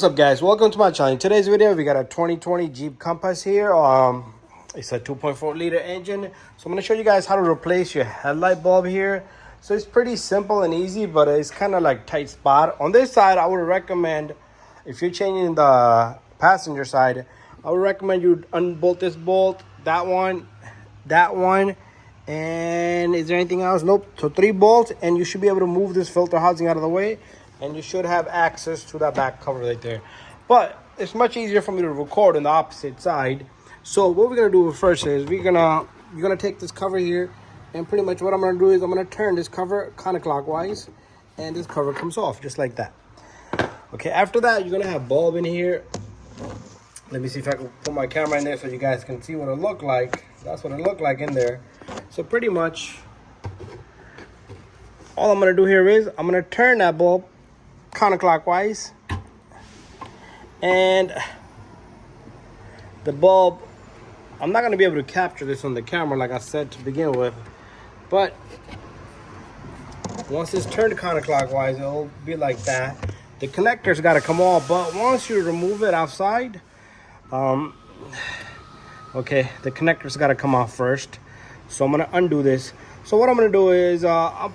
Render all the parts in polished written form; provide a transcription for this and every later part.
What's up, guys? Welcome to my channel. In today's video, we got a 2020 Jeep Compass here. It's a 2.4 liter engine. So I'm going to show you guys how to replace your headlight bulb here. So it's pretty simple and easy, but it's kind of like tight spot. On this side, I would recommend, if you're changing the passenger side, I would recommend you unbolt this bolt, that one, and is there anything else? Nope. So 3 bolts, and you should be able to move this filter housing out of the way, and you should have access to that back cover right there. But it's much easier for me to record on the opposite side. So what we're gonna do first is you're gonna take this cover here, and pretty much what I'm gonna do is I'm gonna turn this cover counterclockwise, and this cover comes off just like that. Okay, after that, you're gonna have bulb in here. Let me see if I can put my camera in there so you guys can see what it looked like. That's what it looked like in there. So pretty much all I'm gonna do here is I'm gonna turn that bulb counterclockwise, and the bulb, I'm not going to be able to capture this on the camera like I said to begin with, but once it's turned counterclockwise, it'll be like that. The connector's got to come off, but once you remove it outside, okay, the connector's got to come off first. So I'm going to undo this. So what I'm going to do is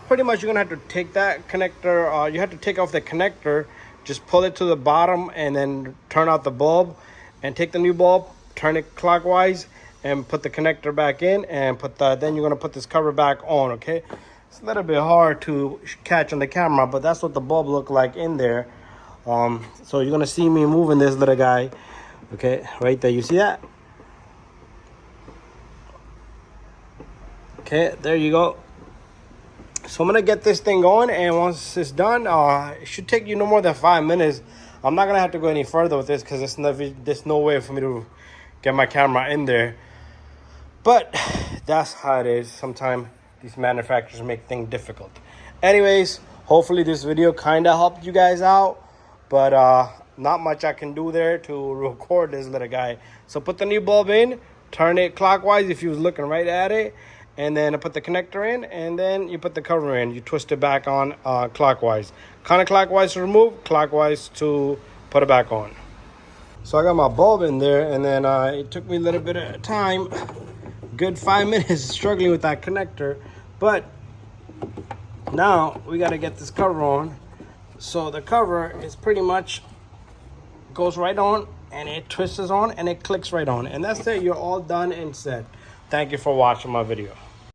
pretty much you're going to have to take that connector, you have to take off the connector, just pull it to the bottom and then turn out the bulb, and take the new bulb, turn it clockwise, and put the connector back in, and then you're going to put this cover back on. Okay, it's a little bit hard to catch on the camera, but that's what the bulb looked like in there. So you're going to see me moving this little guy. Okay, right there, you see that? Okay, there you go. So I'm gonna get this thing going, and once it's done, it should take you no more than 5 minutes. I'm not gonna have to go any further with this because there's no way for me to get my camera in there. But that's how it is. Sometimes these manufacturers make things difficult. Anyways, hopefully this video kind of helped you guys out, but not much I can do there to record this little guy. So put the new bulb in, turn it clockwise if you was looking right at it, and then I put the connector in, and then you put the cover in. You twist it back on clockwise. Counterclockwise to remove, clockwise to put it back on. So I got my bulb in there, and then it took me a little bit of time, good 5 minutes struggling with that connector. But now we got to get this cover on. So the cover is pretty much goes right on, and it twists on, and it clicks right on. And that's it. You're all done and set. Thank you for watching my video.